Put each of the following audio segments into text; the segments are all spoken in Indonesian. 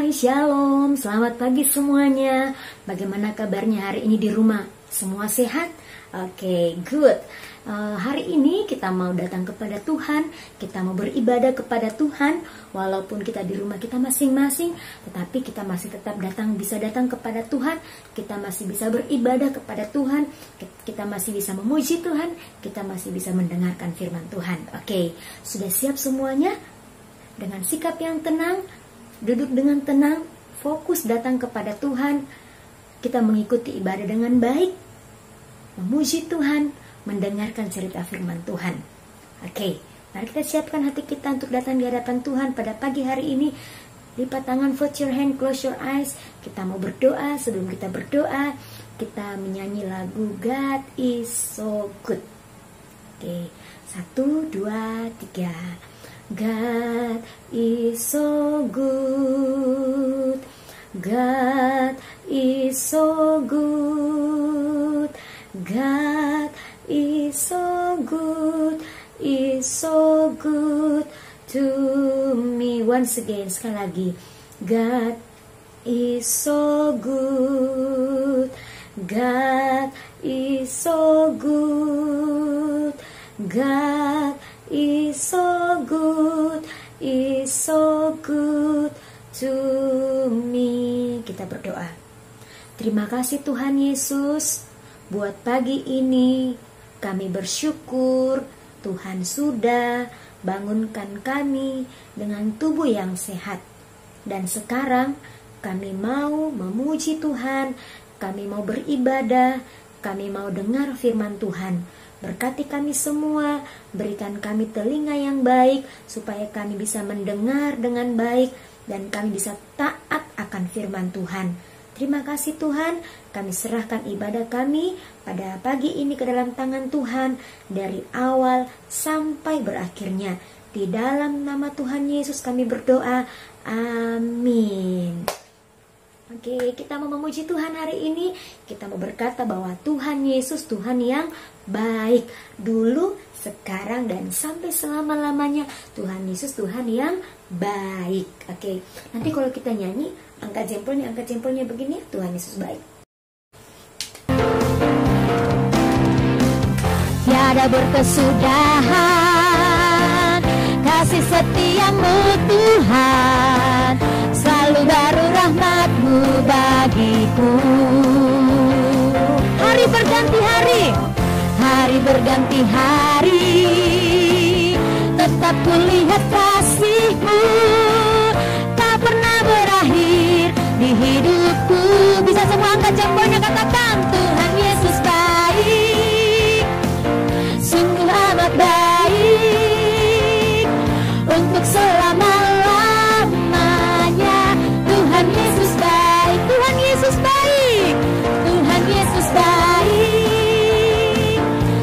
Hai Shalom, selamat pagi semuanya. Bagaimana kabarnya hari ini di rumah? Semua sehat? Oke, good. Hari ini kita mau datang kepada Tuhan, kita mau beribadah kepada Tuhan. Walaupun kita di rumah kita masing-masing, tetapi kita masih tetap bisa datang kepada Tuhan. Kita masih bisa beribadah kepada Tuhan, kita masih bisa memuji Tuhan, kita masih bisa mendengarkan firman Tuhan. Oke, sudah siap semuanya? Dengan sikap yang tenang, duduk dengan tenang, fokus datang kepada Tuhan. Kita mengikuti ibadah dengan baik, memuji Tuhan, mendengarkan cerita firman Tuhan. Oke, mari kita siapkan hati kita untuk datang di hadapan Tuhan pada pagi hari ini. Lipat tangan, fold your hand, close your eyes. Kita mau berdoa. Sebelum kita berdoa, kita menyanyi lagu God is so good. Oke, 1, 2, 3. God is so good. God is so good. God is so good. Is so good to me. Once again, sekali lagi. God is so good. God is so good. God is so good, is so good to me. Kita berdoa. Terima kasih Tuhan Yesus, buat pagi ini kami bersyukur Tuhan sudah bangunkan kami dengan tubuh yang sehat. Dan sekarang kami mau memuji Tuhan, kami mau beribadah, kami mau dengar firman Tuhan. Berkati kami semua, berikan kami telinga yang baik, supaya kami bisa mendengar dengan baik, dan kami bisa taat akan firman Tuhan. Terima kasih Tuhan, kami serahkan ibadah kami pada pagi ini ke dalam tangan Tuhan, dari awal sampai berakhirnya. Di dalam nama Tuhan Yesus kami berdoa, amin. Oke, kita mau memuji Tuhan hari ini. Kita mau berkata bahwa Tuhan Yesus Tuhan yang baik, dulu, sekarang, dan sampai selama-lamanya. Tuhan Yesus Tuhan yang baik. Oke, nanti kalau kita nyanyi, angkat jempolnya begini, Tuhan Yesus baik. Tiada berkesudahan kasih setiamu Tuhan, selalu baru rahmat-Mu bagiku. Hari berganti hari, hari berganti hari, tetap kulihat kasih-Mu tak pernah berakhir di hidupku. Bisa semua angkat jempolnya, katakan Tuhan Yesus baik, sungguh amat baik, untuk selama-lamanya. Tuhan Yesus baik, Tuhan Yesus baik, Tuhan Yesus baik,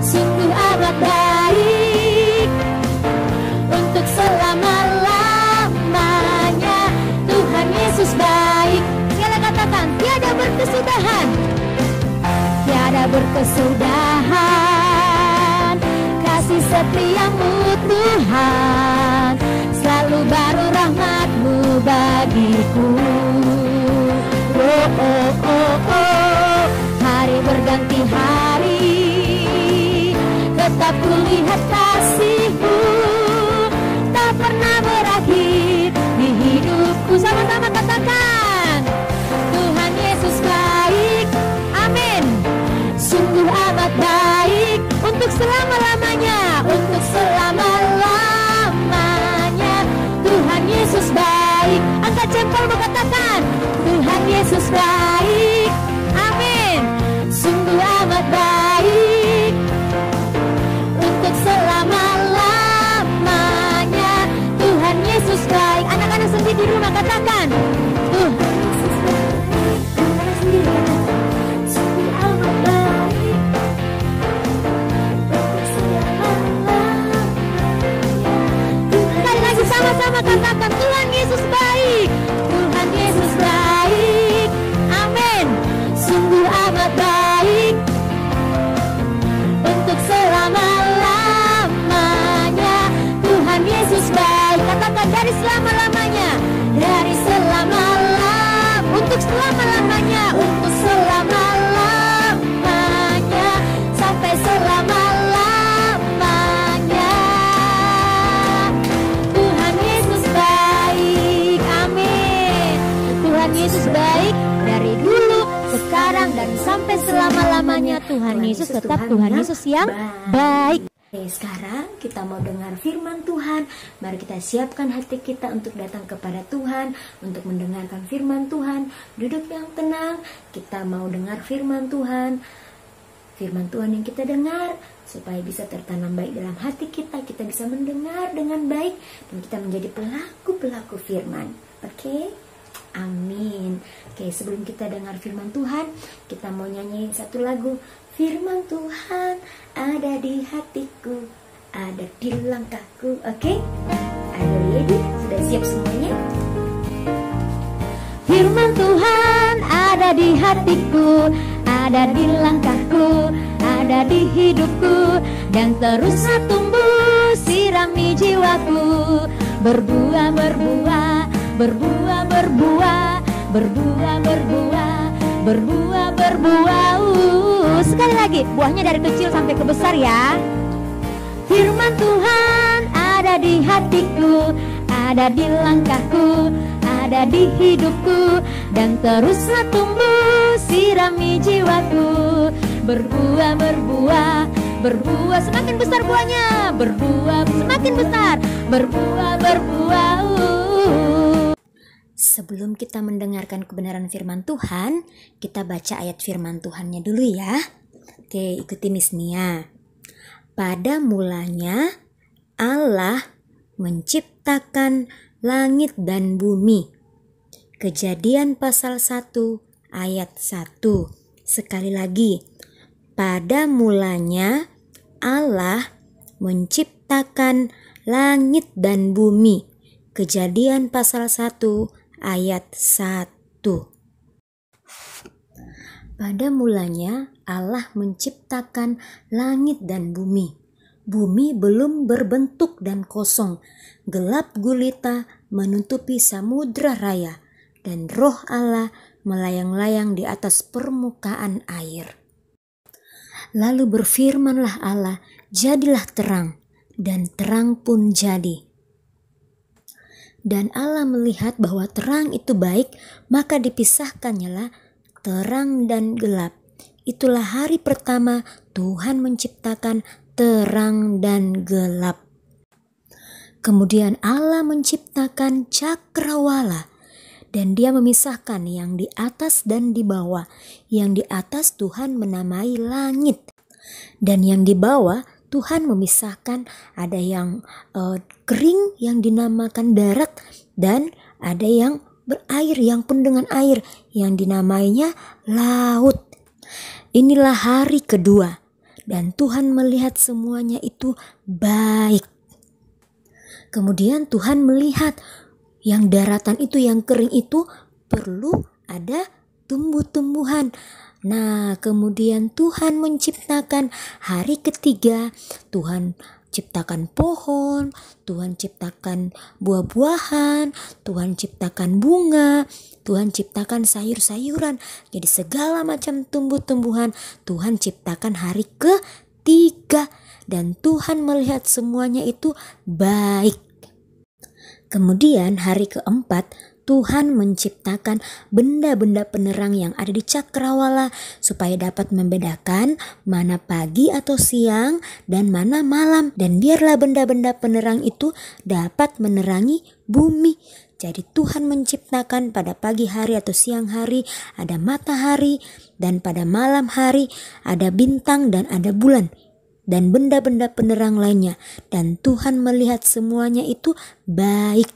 sungguh amat baik, untuk selama-lamanya. Tuhan Yesus baik. Sekali katakan, tiada berkesudahan, tiada berkesudahan kasih setiamu Tuhan, selalu baru rahmat-Mu bagiku. Oh, oh, oh, oh. Hari berganti hari, tetap kulihat kasih-Mu tak pernah berakhir di hidupku. Sama-sama katakan, Tuhan Yesus baik, amin. Sungguh amat baik, untuk selama-lamanya, untuk selama-lamanya. Tuhan Yesus baik. Angkat jempolmu, katakan, Tuhan Yesus baik, amin. Sungguh amat baik, untuk selama-lamanya. Tuhan Yesus baik. Anak-anak sendiri di rumah katakan, Tuhan Yesus baik. Anak-anak sendiri katakan, sungguh amat baik, untuk selama-lamanya. Sekali lagi sama-sama katakan, Tuhan Yesus baik, Tuhan Yesus baik, Tuhan Yesus tetap Tuhan Yesus yang baik. Oke, sekarang kita mau dengar firman Tuhan. Mari kita siapkan hati kita untuk datang kepada Tuhan, untuk mendengarkan firman Tuhan. Duduk yang tenang, kita mau dengar firman Tuhan. Firman Tuhan yang kita dengar supaya bisa tertanam baik dalam hati kita. Kita bisa mendengar dengan baik dan kita menjadi pelaku-pelaku firman. Oke? Amin. Oke, sebelum kita dengar firman Tuhan, kita mau nyanyi satu lagu. Firman Tuhan ada di hatiku, ada di langkahku. Oke? Are you ready? Sudah siap semuanya? Firman Tuhan ada di hatiku, ada di langkahku, ada di hidupku, dan teruslah tumbuh sirami jiwaku. Berbuah, berbuah, berbuah, berbuah, berbuah, berbuah, berbuah, berbuah. Sekali lagi, buahnya dari kecil sampai ke besar ya. Firman Tuhan ada di hatiku, ada di langkahku, ada di hidupku, dan teruslah tumbuh sirami jiwaku. Berbuah, berbuah, berbuah, semakin besar buahnya. Berbuah, semakin besar. Berbuah, berbuah. Sebelum kita mendengarkan kebenaran firman Tuhan, kita baca ayat firman Tuhannya dulu ya. Oke, ikuti Miss Nia. Pada mulanya Allah menciptakan langit dan bumi. Kejadian pasal 1 ayat 1. Sekali lagi. Pada mulanya Allah menciptakan langit dan bumi. Kejadian pasal 1 ayat 1. Pada mulanya Allah menciptakan langit dan bumi. Bumi belum berbentuk dan kosong. Gelap gulita menutupi samudra raya, dan roh Allah melayang-layang di atas permukaan air. Lalu berfirmanlah Allah, jadilah terang, dan terang pun jadi. Dan Allah melihat bahwa terang itu baik, maka dipisahkannyalah terang dan gelap. Itulah hari pertama Tuhan menciptakan terang dan gelap. Kemudian Allah menciptakan cakrawala, dan Dia memisahkan yang di atas dan di bawah. Yang di atas Tuhan menamai langit, dan yang di bawah Tuhan memisahkan, ada yang kering yang dinamakan darat, dan ada yang berair, yang penuh dengan air, yang dinamainya laut. Inilah hari kedua, dan Tuhan melihat semuanya itu baik. Kemudian Tuhan melihat yang daratan itu, yang kering itu perlu ada tumbuh-tumbuhan. Nah, kemudian Tuhan menciptakan hari ketiga. Tuhan ciptakan pohon, Tuhan ciptakan buah-buahan, Tuhan ciptakan bunga, Tuhan ciptakan sayur-sayuran. Jadi segala macam tumbuh-tumbuhan Tuhan ciptakan hari ketiga, dan Tuhan melihat semuanya itu baik. Kemudian hari keempat Tuhan menciptakan benda-benda penerang yang ada di cakrawala supaya dapat membedakan mana pagi atau siang dan mana malam. Dan biarlah benda-benda penerang itu dapat menerangi bumi. Jadi Tuhan menciptakan pada pagi hari atau siang hari ada matahari, dan pada malam hari ada bintang dan ada bulan dan benda-benda penerang lainnya. Dan Tuhan melihat semuanya itu baik.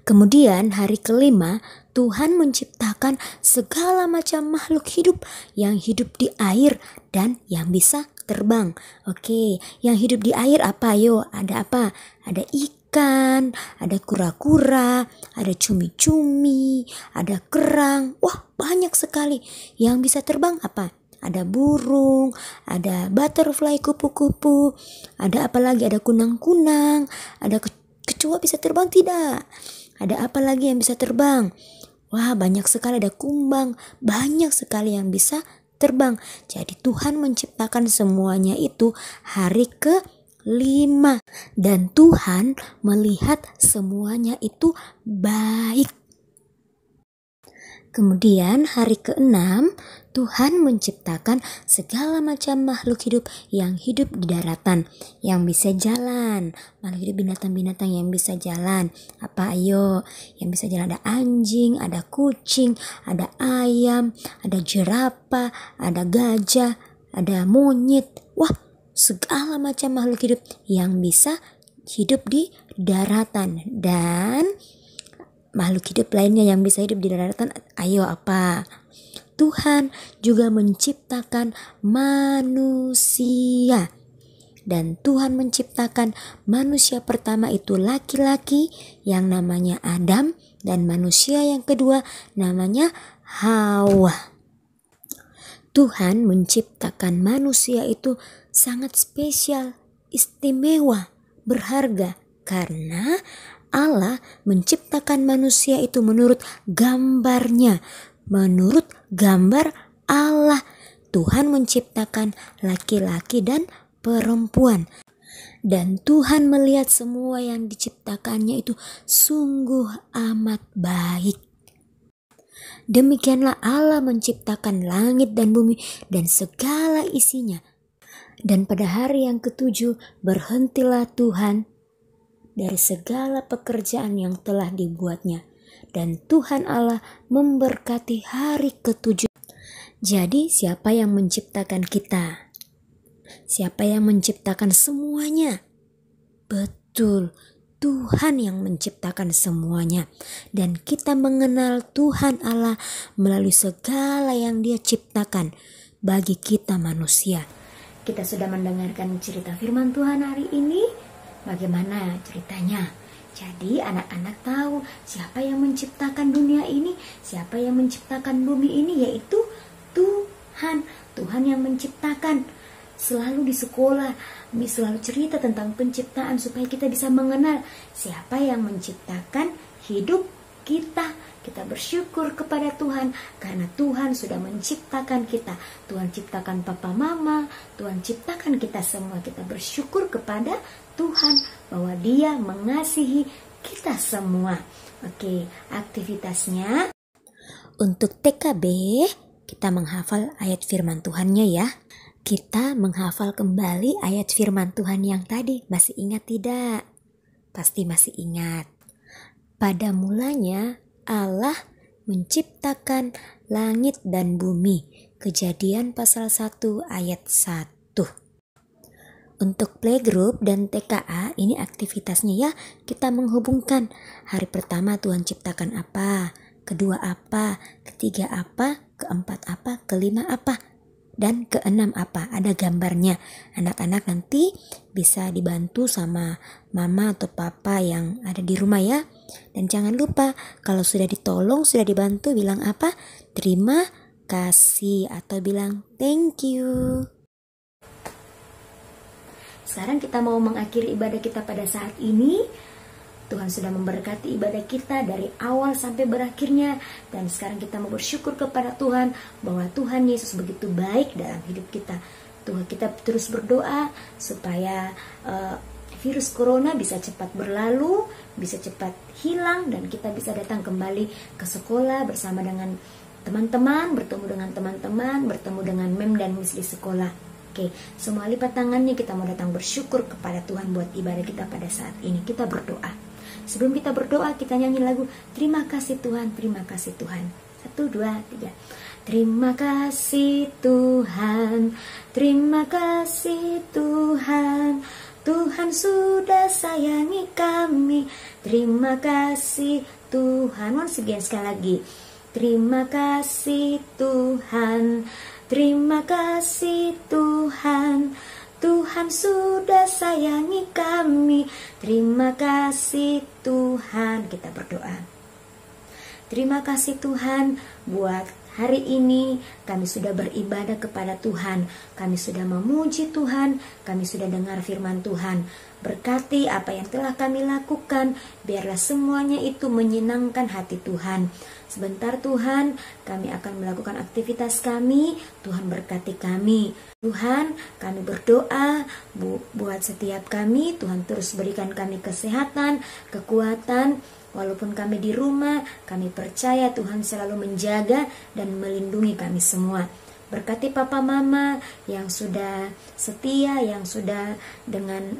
Kemudian hari kelima Tuhan menciptakan segala macam makhluk hidup yang hidup di air dan yang bisa terbang. Oke, yang hidup di air apa? Yo, ada apa? Ada ikan, ada kura-kura, ada cumi-cumi, ada kerang. Wah, banyak sekali. Yang bisa terbang apa? Ada burung, ada butterfly kupu-kupu, ada apa lagi? Ada kunang-kunang, ada kecoa bisa terbang tidak? Ada apa lagi yang bisa terbang? Wah, banyak sekali, ada kumbang, banyak sekali yang bisa terbang. Jadi Tuhan menciptakan semuanya itu hari ke-5, dan Tuhan melihat semuanya itu baik. Kemudian hari ke-6 Tuhan menciptakan segala macam makhluk hidup yang hidup di daratan, yang bisa jalan. Makhluk hidup binatang-binatang yang bisa jalan. Apa ayo? Yang bisa jalan ada anjing, ada kucing, ada ayam, ada jerapah, ada gajah, ada monyet. Wah, segala macam makhluk hidup yang bisa hidup di daratan. Dan makhluk hidup lainnya yang bisa hidup di daratan, ayo apa? Tuhan juga menciptakan manusia. Dan Tuhan menciptakan manusia pertama itu laki-laki yang namanya Adam, dan manusia yang kedua namanya Hawa. Tuhan menciptakan manusia itu sangat spesial, istimewa, berharga, karena Allah menciptakan manusia itu menurut gambarnya, menurut gambar Allah. Tuhan menciptakan laki-laki dan perempuan. Dan Tuhan melihat semua yang diciptakannya itu sungguh amat baik. Demikianlah Allah menciptakan langit dan bumi dan segala isinya. Dan pada hari yang ketujuh berhentilah Tuhan dari segala pekerjaan yang telah dibuatnya. Dan Tuhan Allah memberkati hari ketujuh. Jadi siapa yang menciptakan kita? Siapa yang menciptakan semuanya? Betul, Tuhan yang menciptakan semuanya. Dan kita mengenal Tuhan Allah melalui segala yang Dia ciptakan bagi kita manusia. Kita sudah mendengarkan cerita firman Tuhan hari ini. Bagaimana ceritanya? Jadi anak-anak tahu siapa yang menciptakan dunia ini, siapa yang menciptakan bumi ini, yaitu Tuhan. Tuhan yang menciptakan. Selalu di sekolah selalu cerita tentang penciptaan supaya kita bisa mengenal siapa yang menciptakan hidup kita. Kita bersyukur kepada Tuhan karena Tuhan sudah menciptakan kita. Tuhan ciptakan papa mama, Tuhan ciptakan kita semua. Kita bersyukur kepada Tuhan bahwa Dia mengasihi kita semua. Oke, aktivitasnya untuk TKB kita menghafal ayat firman Tuhannya ya. Kita menghafal kembali ayat firman Tuhan yang tadi. Masih ingat tidak? Pasti masih ingat. Pada mulanya Allah menciptakan langit dan bumi. Kejadian pasal 1 ayat 1. Untuk playgroup dan TKA ini aktivitasnya ya, kita menghubungkan hari pertama Tuhan ciptakan apa, kedua apa, ketiga apa, keempat apa, kelima apa, dan keenam apa. Ada gambarnya. Anak-anak nanti bisa dibantu sama mama atau papa yang ada di rumah ya. Dan jangan lupa kalau sudah ditolong, sudah dibantu, bilang apa? Terima kasih atau bilang thank you. Sekarang kita mau mengakhiri ibadah kita pada saat ini. Tuhan sudah memberkati ibadah kita dari awal sampai berakhirnya. Dan sekarang kita mau bersyukur kepada Tuhan bahwa Tuhan Yesus begitu baik dalam hidup kita. Tuhan, kita terus berdoa supaya virus corona bisa cepat berlalu, bisa cepat hilang, dan kita bisa datang kembali ke sekolah bersama dengan teman-teman, bertemu dengan teman-teman, bertemu dengan mem dan miss di sekolah. Oke, semua lipat tangannya, kita mau datang bersyukur kepada Tuhan buat ibadah kita pada saat ini. Kita berdoa. Sebelum kita berdoa, kita nyanyi lagu Terima kasih Tuhan, terima kasih Tuhan. 1, 2, 3. Terima kasih Tuhan, terima kasih Tuhan. Tuhan sudah sayangi kami. Terima kasih Tuhan. Once again, sekali lagi. Terima kasih Tuhan, terima kasih Tuhan. Tuhan sudah sayangi kami. Terima kasih Tuhan. Kita berdoa. Terima kasih Tuhan buat hari ini kami sudah beribadah kepada Tuhan. Kami sudah memuji Tuhan. Kami sudah dengar firman Tuhan. Berkati apa yang telah kami lakukan. Biarlah semuanya itu menyenangkan hati Tuhan. Sebentar Tuhan, kami akan melakukan aktivitas kami. Tuhan berkati kami. Tuhan, kami berdoa buat setiap kami. Tuhan terus berikan kami kesehatan, kekuatan. Walaupun kami di rumah, kami percaya Tuhan selalu menjaga dan melindungi kami semua. Berkati papa mama yang sudah setia, yang sudah dengan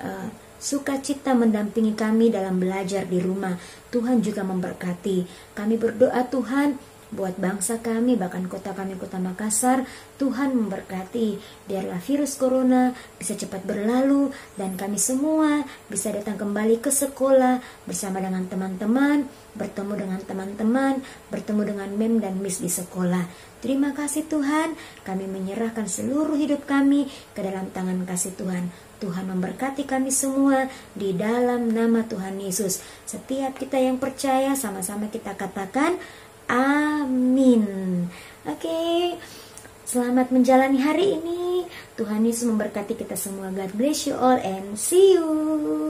sukacita mendampingi kami dalam belajar di rumah. Tuhan juga memberkati. Kami berdoa Tuhan buat bangsa kami, bahkan kota kami, kota Makassar. Tuhan memberkati, biarlah virus corona bisa cepat berlalu dan kami semua bisa datang kembali ke sekolah bersama dengan teman-teman, bertemu dengan teman-teman, bertemu dengan mem dan miss di sekolah. Terima kasih Tuhan, kami menyerahkan seluruh hidup kami ke dalam tangan kasih Tuhan. Tuhan memberkati kami semua di dalam nama Tuhan Yesus. Setiap kita yang percaya, sama-sama kita katakan amin. Oke, selamat menjalani hari ini. Tuhan Yesus memberkati kita semua. God bless you all and see you.